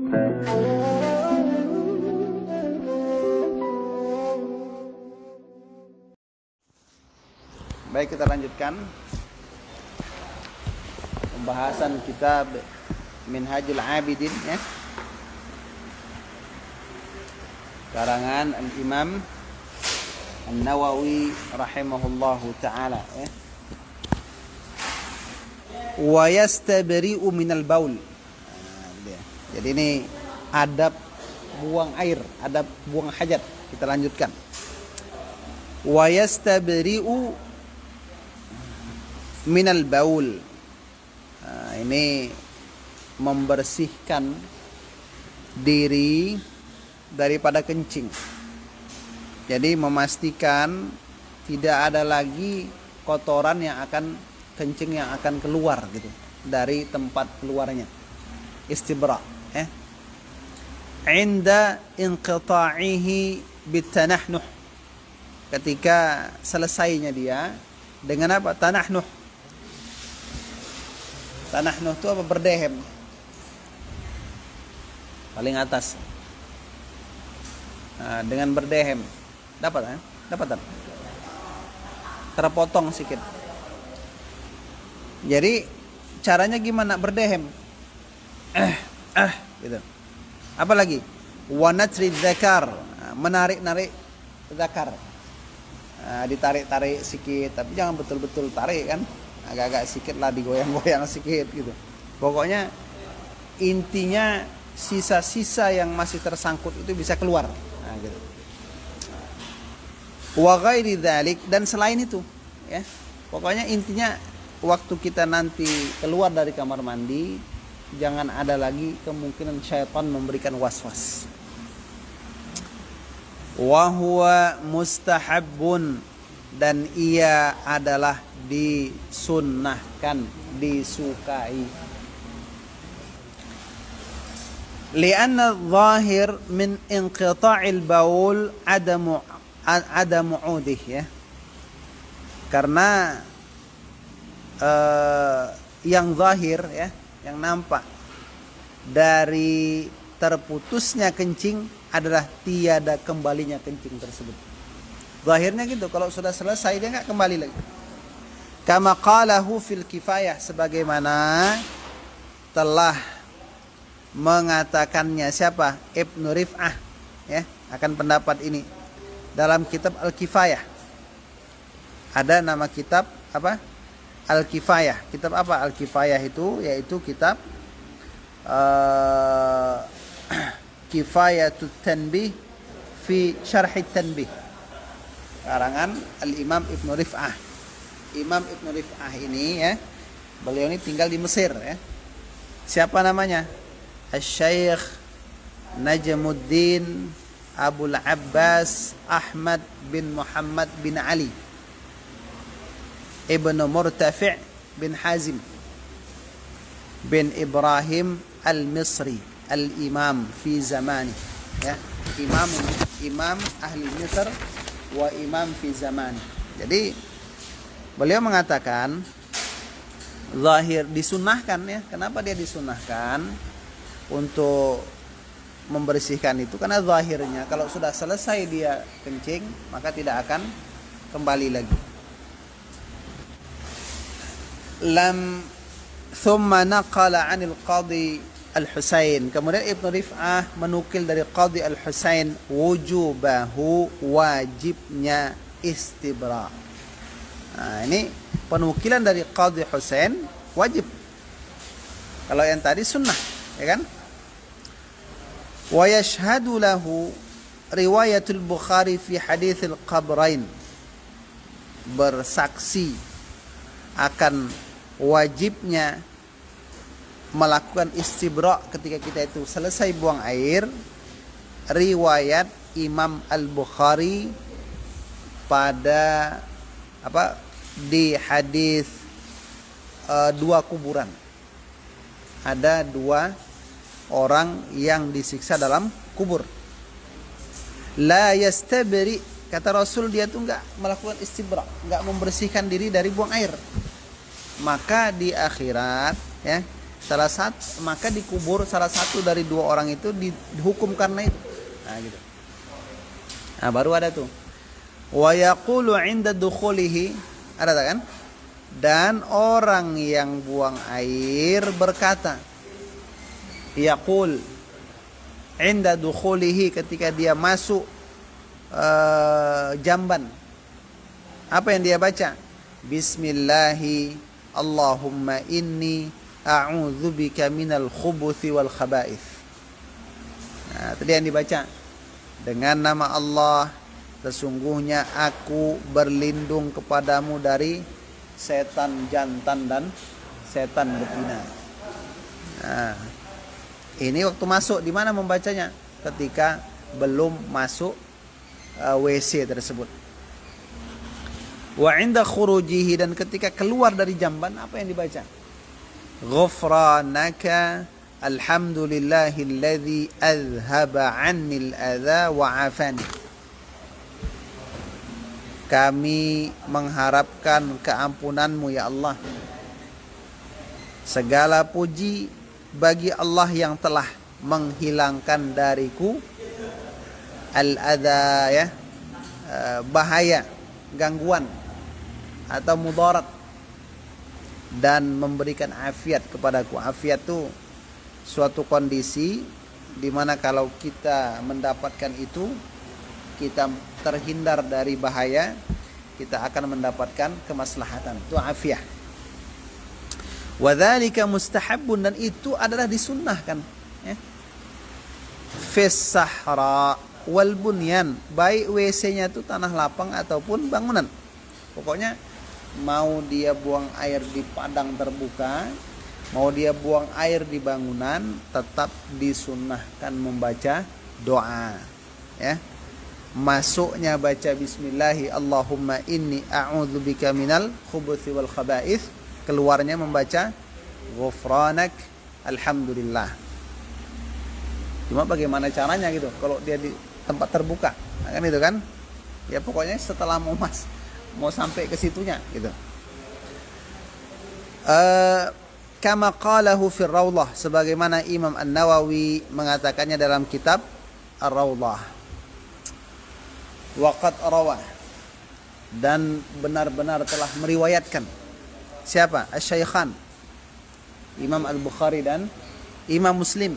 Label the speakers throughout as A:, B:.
A: Baik, kita lanjutkan pembahasan kitab Minhajul Abidin, ya. Karangan Al-Imam An-Nawawi rahimahullahu ta'ala, ya. Wa yastabri'u minal baul. Jadi ini adab buang air, adab buang hajat. Kita lanjutkan. Wa yastabri'u minal baul. Ini membersihkan diri daripada kencing. Jadi memastikan tidak ada lagi kotoran yang akan kencing yang akan keluar gitu dari tempat keluarnya. Istibra, ya. Inda inqita'ihi bitanahnuh. Ketika selesainya dia dengan apa? Tanahnuh. Tanahnuh itu apa? Berdehem. Paling atas. Nah, dengan berdehem. Dapat, ya? Dapat. Terpotong sedikit. Jadi caranya gimana berdehem? Gitu. Apa lagi? Wa natri dzakar. Menarik-narik zakar. Ditarik-tarik sedikit, tapi jangan betul-betul tarik kan. Agak-agak sedikit lah, digoyang-goyang sedikit gitu. Pokoknya intinya sisa-sisa yang masih tersangkut itu bisa keluar. Nah, gitu. Wa ghairi dzalik, dan selain itu, ya. Pokoknya intinya waktu kita nanti keluar dari kamar mandi, jangan ada lagi kemungkinan syaitan memberikan was-was. Wa huwa mustahabbun, dan ia adalah disunnahkan, disukai. Lianna zahir min inqita'il baul adamu udih, ya. Karena yang zahir, ya, yang nampak dari terputusnya kencing adalah tiada kembalinya kencing tersebut. Zahirnya gitu, kalau sudah selesai dia enggak kembali lagi. Kama qalahu fil kifayah, sebagaimana telah mengatakannya siapa? Ibnu Rif'ah, ya, akan pendapat ini dalam kitab Al-Kifayah. Ada nama kitab apa? Al-Kifayah. Kitab apa Al-Kifayah itu? Yaitu kitab Kifayatut Tanbih fi Syarhit Tanbih. Karangan Al-Imam Ibnu Rif'ah. Imam Ibnu Rif'ah ini, ya, beliau ini tinggal di Mesir, ya. Siapa namanya? Asy-Syaikh Najmuddin Abul Abbas Ahmad bin Muhammad bin Ali Ibnu Murtafi' bin Hazim bin Ibrahim Al-Misri Al-Imam fi zamani, ya. Imam ahli Mesir wa imam fi zamani. Jadi beliau mengatakan zahir disunahkan, ya. Kenapa dia disunahkan untuk membersihkan itu? Karena zahirnya kalau sudah selesai dia kencing, maka tidak akan kembali lagi. Thumma naqala 'anil Qadhi Al-Husain. Kemudian Ibnu Rif'ah menukil dari Qadhi Al-Husain wujubahu, wajibnya istibra. Nah, ini penukilan dari Qadhi Husain wajib. Kalau yang tadi sunnah, ya kan? Wa yashhadu lahu riwayatul Bukhari fi haditsil qabrain. Bersaksi akan wajibnya melakukan istibra ketika kita itu selesai buang air, riwayat Imam Al-Bukhari pada apa? Di hadis dua kuburan. Ada dua orang yang disiksa dalam kubur. La yastabri, kata Rasul, dia tuh enggak melakukan istibra, enggak membersihkan diri dari buang air. Maka di akhirat, ya, maka dikubur salah satu dari dua orang itu, dihukum karena itu. Nah gitu. Nah baru ada tuh. Wa yaqulu 'inda dukhulihi, ada tak kan? Dan orang yang buang air berkata, yaqul 'inda dukhulihi, ketika dia masuk jamban. Apa yang dia baca? Bismillahi Allahumma inni a'udzubika minal khubuthi wal khaba'ith. Nah, tadi yang dibaca, dengan nama Allah, sesungguhnya aku berlindung kepadamu dari setan jantan dan setan betina. Nah, ini waktu masuk, di mana membacanya? Ketika belum masuk WC tersebut. Wa 'inda khurujihi, dan ketika keluar dari jamban, apa yang dibaca? Ghufranaka alhamdulillahilladzi azhaba 'annil adza wa 'afani. Kami mengharapkan keampunanmu ya Allah. Segala puji bagi Allah yang telah menghilangkan dariku al-adza, ya, bahaya, gangguan atau mudarat, dan memberikan afiat kepadaku. Afiat itu suatu kondisi di mana kalau kita mendapatkan itu, kita terhindar dari bahaya, kita akan mendapatkan kemaslahatan. Itu afiah. Wa dzalika mustahabbun, dan itu adalah disunnahkan, ya. Fis sahra wal bunyan, baik WC-nya itu tanah lapang ataupun bangunan. Pokoknya mau dia buang air di padang terbuka, mau dia buang air di bangunan, tetap disunnahkan membaca doa, ya. Masuknya baca bismillahi Allahumma inni a'udzubika minal khubuthi wal khaba'ith, keluarnya membaca ghufranak alhamdulillah. Cuma bagaimana caranya gitu kalau dia di tempat terbuka, nah, kan itu kan, ya pokoknya setelah mau sampai ke situnya gitu. Kama qalahu fir Raudhah, sebagaimana Imam An-Nawawi mengatakannya dalam kitab Ar-Raudhah. Waqad rawah, dan benar-benar telah meriwayatkan. Siapa? Asy-Syaikhan, Imam Al-Bukhari dan Imam Muslim,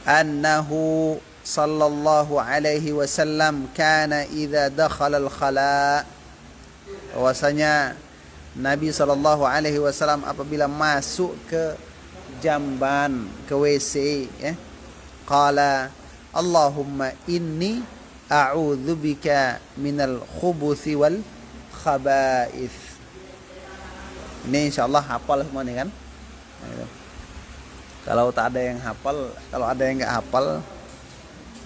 A: annahu sallallahu alaihi wasallam kana idza dakhala al-khala, bahwasanya Nabi sallallahu alaihi wasallam apabila masuk ke jamban, ke WC, ya, qala Allahumma inni a'udzubika minal khubuthi wal khaba'ith. Ini insyaallah hafal semua nih kan. Kalau tak ada yang hafal, kalau ada yang enggak hafal,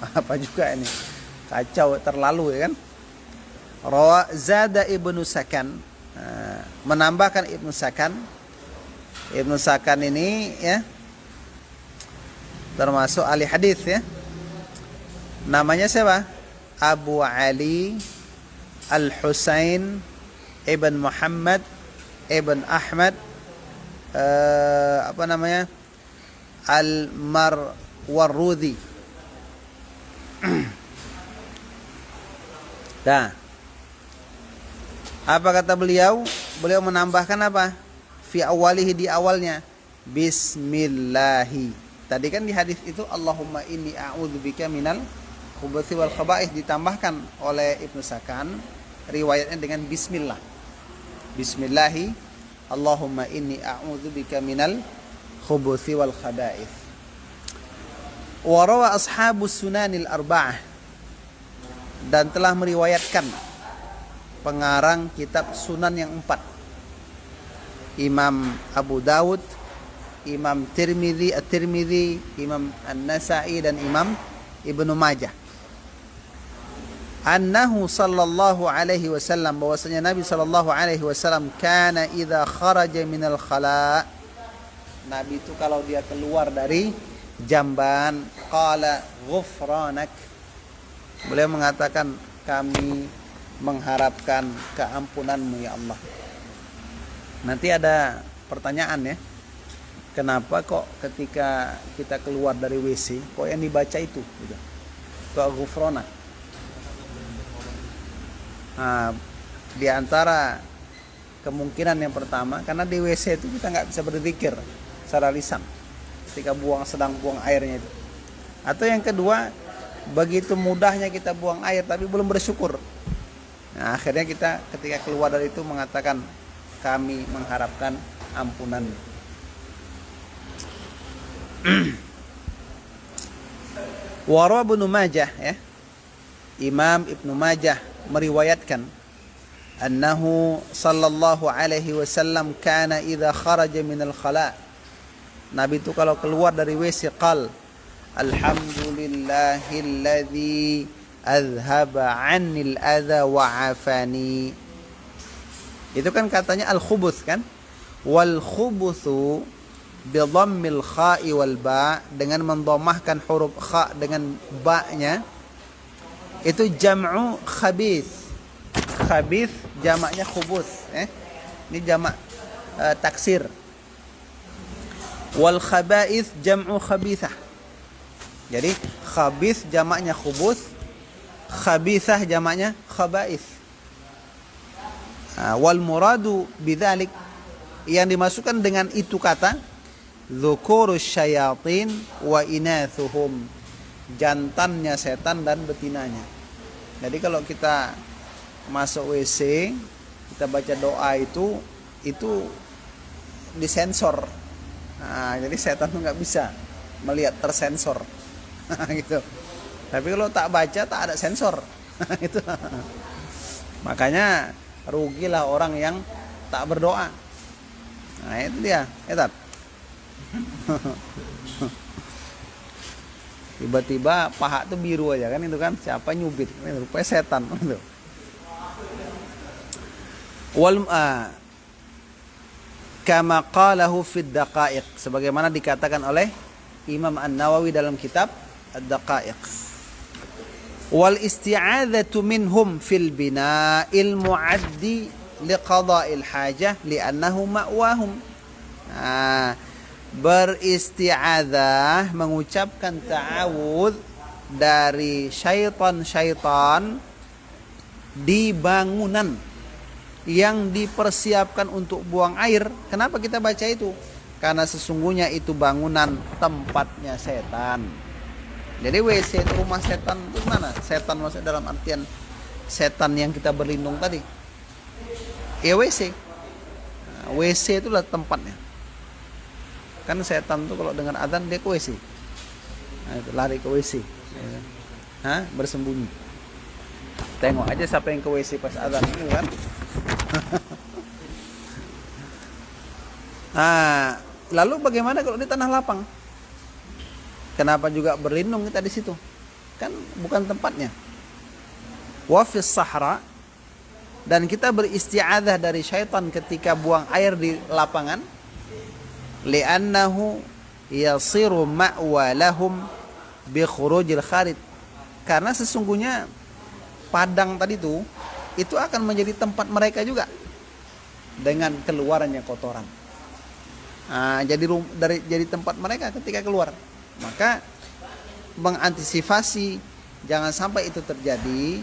A: apa juga ini, kacau terlalu, ya kan. Rawa zada Ibnu Sakan, menambahkan Ibnu Sakan. Ibnu Sakan ini, ya, termasuk ahli hadis, ya. Namanya siapa? Abu Ali Al-Husain Ibn Muhammad Ibn Ahmad Al-Marwarudi. Nah, apa kata beliau? Beliau menambahkan apa? Fi awalihi, di awalnya, Bismillahi. Tadi kan di hadis itu Allahumma inni a'udzubika minal khubuthi wal khaba'ith, ditambahkan oleh Ibnu Sakan riwayatnya dengan bismillah. Bismillahi Allahumma inni a'udzubika minal khubuthi wal khaba'ith. Wa rawa ashabus sunanil arba'ah, dan telah meriwayatkan pengarang kitab sunan yang 4, Imam Abu Dawud, Imam At-Tirmidzi, Imam An-Nasa'i, dan Imam Ibnu Majah. Annahu sallallahu alaihi wasallam, bahwasanya Nabi sallallahu alaihi wasallam, kana idza kharaja minal khala, Nabi itu kalau dia keluar dari jamban, qala ghufranak, beliau mengatakan kami mengharapkan keampunanmu ya Allah. Nanti ada pertanyaan, ya, kenapa kok ketika kita keluar dari WC kok yang dibaca itu gitu. Doa ghufrana. Nah, di antara kemungkinan yang pertama, karena di WC itu kita nggak bisa berzikir secara lisan ketika sedang buang airnya itu. Atau yang kedua, begitu mudahnya kita buang air tapi belum bersyukur. Nah, akhirnya kita ketika keluar dari itu mengatakan kami mengharapkan ampunan. Warawa Ibnu Majah, ya. Imam Ibnu Majah meriwayatkan annahu sallallahu alaihi wasallam kana idza kharaja minal khala. Nabi itu kalau keluar dari WC qal alhamdulillahilladzi azhaba 'annil adza wa 'afani. Itu kan katanya al-khubuts kan? Wal khubutsu bi dhammil kha'i wal ba, dengan mendhammahkan huruf kha dengan ba-nya. Itu jam'u khabith. Khabith jamaknya khubuts, Ini jamak taksir. Wal khaba'ith jam'u khabithah. Jadi khabith jamaknya khubuts, khabithah jamaknya khaba'ith. Wal muradu bidzalik, yang dimasukkan dengan itu kata dzukurus syayatin wa inathuhum, jantannya setan dan betinanya. Jadi kalau kita masuk WC, kita baca doa itu disensor. Nah, jadi setan tuh nggak bisa melihat, tersensor. Gitu. Tapi kalau tak baca tak ada sensor. Itu. Makanya rugilah orang yang tak berdoa. Nah, itu dia, etat. Tiba-tiba paha tuh biru aja kan, itu kan siapa nyubit, itu rupanya setan itu. Kama qalahu fid daqaiq, sebagaimana dikatakan oleh Imam An-Nawawi dalam kitab Ad-Daqaiq. Wal isti'adzatu minhum fil bina'il mu'addi liqada'il hajah li'annahu ma'wahum. Nah, beristi'adzah, mengucapkan ta'awudz dari syaitan-syaitan di bangunan yang dipersiapkan untuk buang air. Kenapa kita baca itu? Karena sesungguhnya itu bangunan tempatnya setan. Jadi WC itu rumah setan itu mana? Setan maksud dalam artian setan yang kita berlindung tadi. Ya WC. Nah, WC itulah tempatnya. Kan setan tuh kalau dengar azan dia ke WC. Nah, itu lari ke WC. Bersembunyi. Tengok aja siapa yang ke WC pas azan itu kan. Nah, lalu bagaimana kalau di tanah lapang? Kenapa juga berlindung kita di situ? Kan bukan tempatnya. Wa fis sahra, dan kita beristi'adzah dari syaitan ketika buang air di lapangan. Li'annahu yasiru ma'wa lahum bi khurujil kharid. Karena sesungguhnya padang tadi itu akan menjadi tempat mereka juga dengan keluarannya kotoran. Nah, jadi tempat mereka ketika keluar. Maka mengantisipasi jangan sampai itu terjadi,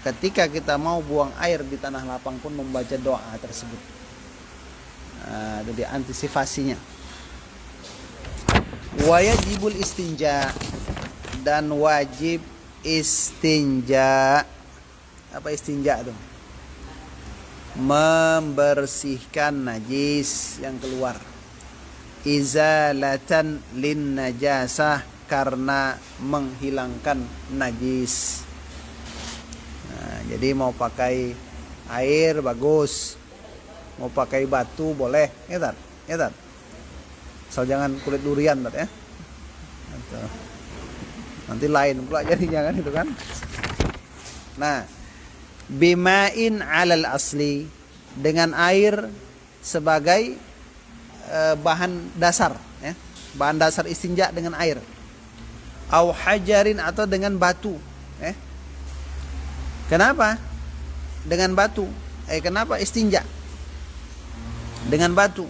A: ketika kita mau buang air di tanah lapang pun membaca doa tersebut. Jadi antisipasinya. Wajibul istinja, dan wajib istinja. Apa istinja itu? Membersihkan najis yang keluar. Izalatan lin najasah, karena menghilangkan najis. Nah, jadi mau pakai air bagus, mau pakai batu boleh, ya tak? So jangan kulit durian, ya. Nanti lain pula jadinya kan itu kan. Nah, bima'in 'alal asli, dengan air sebagai bahan dasar, ya. Bahan dasar istinja dengan air. Au hajarin, atau dengan batu, Kenapa dengan batu? Kenapa istinja dengan batu?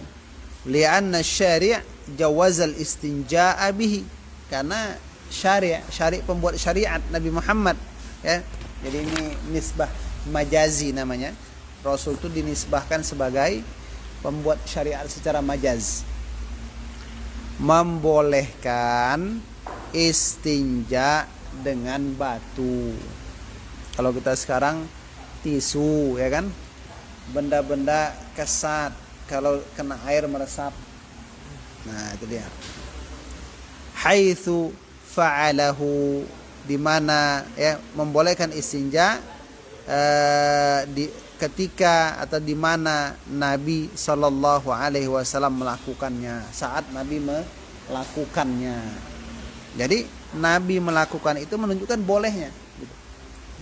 A: li'anna syari' jawazal istinja'a bihi, karena syari' pembuat syariat Nabi Muhammad, ya. Jadi ini nisbah majazi namanya. Rasul itu dinisbahkan sebagai pembuat syariat secara majaz, membolehkan istinja dengan batu. Kalau kita sekarang tisu, ya kan, benda-benda kesat, kalau kena air meresap. Nah, itu dia. Haitsu fa'alahu, di mana ya membolehkan istinja ketika atau di mana Nabi Shallallahu Alaihi Wasallam melakukannya, saat Nabi melakukannya. Jadi Nabi melakukan itu menunjukkan bolehnya.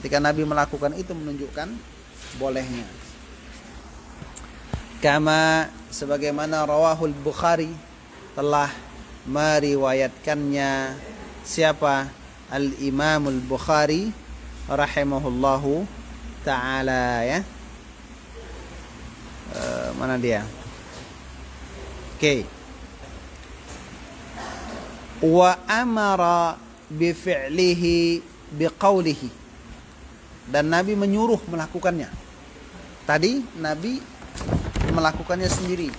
A: Ketika Nabi melakukan itu menunjukkan bolehnya. Kama sebagaimana rawahul Bukhari, telah meriwayatkannya siapa? Al-Imamul Bukhari rahimahullahu ta'ala, ya. Mana dia? Oke. Wa amara bi fi'lihi bi qawlihi, dan Nabi menyuruh melakukannya. Tadi Nabi melakukannya sendiri.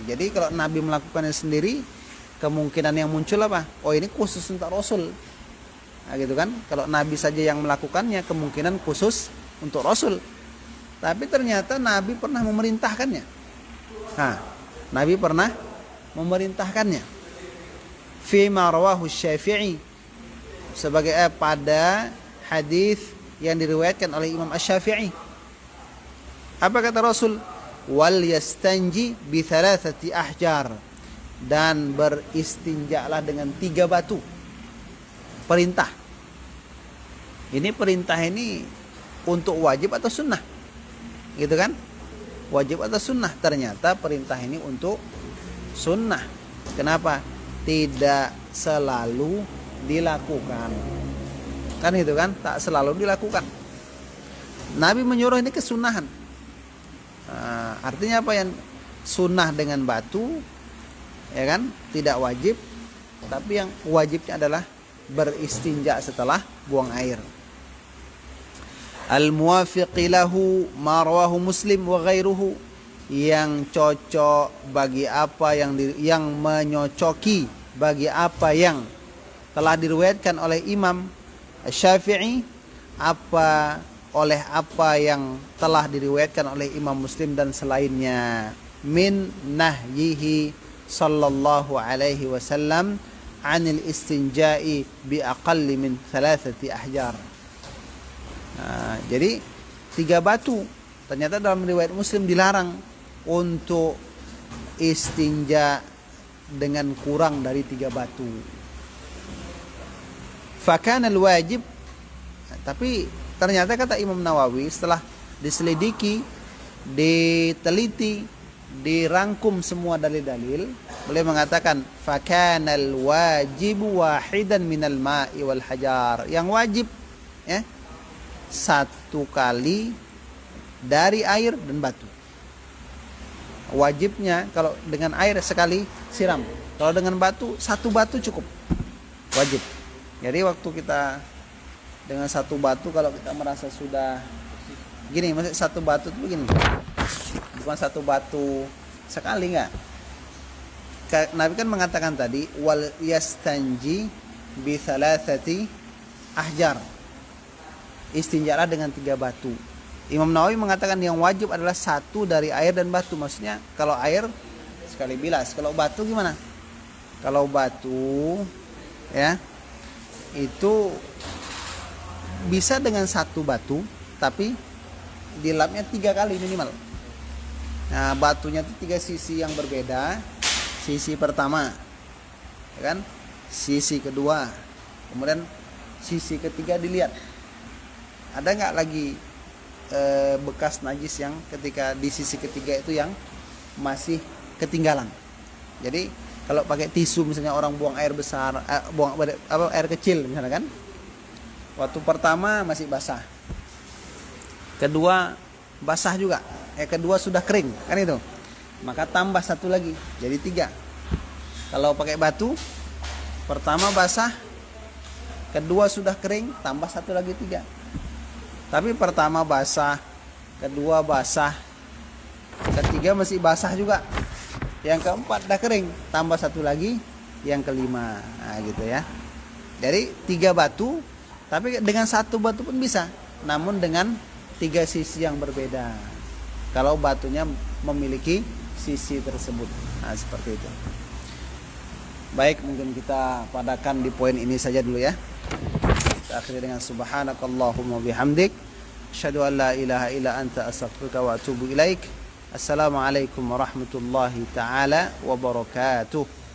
A: Jadi kalau Nabi melakukannya sendiri, kemungkinan yang muncul apa? Oh, ini khusus untuk Rasul. Nah, gitu kan? Kalau Nabi saja yang melakukannya, kemungkinan khusus untuk Rasul. Tapi ternyata Nabi pernah memerintahkannya. Nah, Nabi pernah memerintahkannya. Fima rawahu Syafi'i, sebagai pada hadis yang diriwayatkan oleh Imam Asy-Syafi'i. Apa kata Rasul? Wal yastanji bi thalathati ahjar, dan beristinjalah dengan 3 batu. Perintah. Ini perintah ini untuk wajib atau sunnah? Gitu kan? Wajib atau sunnah? Ternyata perintah ini untuk sunnah. Kenapa? Tidak selalu dilakukan. Kan itu kan? Tak selalu dilakukan. Nabi menyuruh ini kesunahan. Artinya apa? Yang sunnah dengan batu, ya kan? Tidak wajib. Tapi yang wajibnya adalah beristinja setelah buang air. Al-muwafiqi lahu ma rawahu Muslim wa ghairuhu, yang cocok bagi apa yang menyocoki bagi apa yang telah diriwayatkan oleh Imam Syafi'i, oleh apa yang telah diriwayatkan oleh Imam Muslim dan selainnya, min nahyihi sallallahu alaihi wasallam anil istinja'i bi aqalli min 3 ahjar. Nah, jadi 3 batu. Ternyata dalam riwayat Muslim dilarang untuk istinja dengan kurang dari 3 batu. Fakana al-wajib, tapi ternyata kata Imam Nawawi setelah diselidiki, diteliti, dirangkum semua dalil-dalil, beliau mengatakan fakanal wajibu wahidan minal ma'i wal hajar. Yang wajib, ya, 1 kali dari air dan batu. Wajibnya kalau dengan air sekali siram. Kalau dengan batu, 1 batu cukup. Wajib. Jadi waktu kita dengan 1 batu, kalau kita merasa sudah gini, maksud 1 batu itu begini. Bukan 1 batu sekali, enggak. Nabi kan mengatakan tadi wal yastanji bi 3 ahjar. Istinjalah dengan 3 batu. Imam Nawawi mengatakan yang wajib adalah 1 dari air dan batu. Maksudnya kalau air sekali bilas, kalau batu gimana? Kalau batu, ya, itu bisa dengan 1 batu, tapi dilapnya 3 kali minimal. Nah, batunya itu 3 sisi yang berbeda. Sisi pertama, ya kan? Sisi kedua, kemudian sisi ketiga dilihat. Ada nggak lagi bekas najis yang ketika di sisi ketiga itu yang masih ketinggalan. Jadi kalau pakai tisu misalnya orang buang air besar, air kecil misalnya kan, waktu pertama masih basah, kedua basah juga, kedua sudah kering kan itu. maka tambah satu lagi, jadi 3. Kalau pakai batu, pertama basah, kedua sudah kering, tambah satu lagi 3. Tapi pertama basah, kedua basah, ketiga masih basah juga, yang keempat dah kering, tambah satu lagi, yang kelima. Nah, gitu ya. Jadi 3 batu, tapi dengan satu batu pun bisa, namun dengan 3 sisi yang berbeda. Kalau batunya memiliki sisi tersebut. Nah, seperti itu. Baik, mungkin kita padakan di poin ini saja dulu ya. Kita akhiri dengan subhanakallahumma bihamdik, asyhadu an la ilaha illa anta, astaghfiruka wa atubu ilaik. Assalamualaikum warahmatullahi taala wabarakatuh.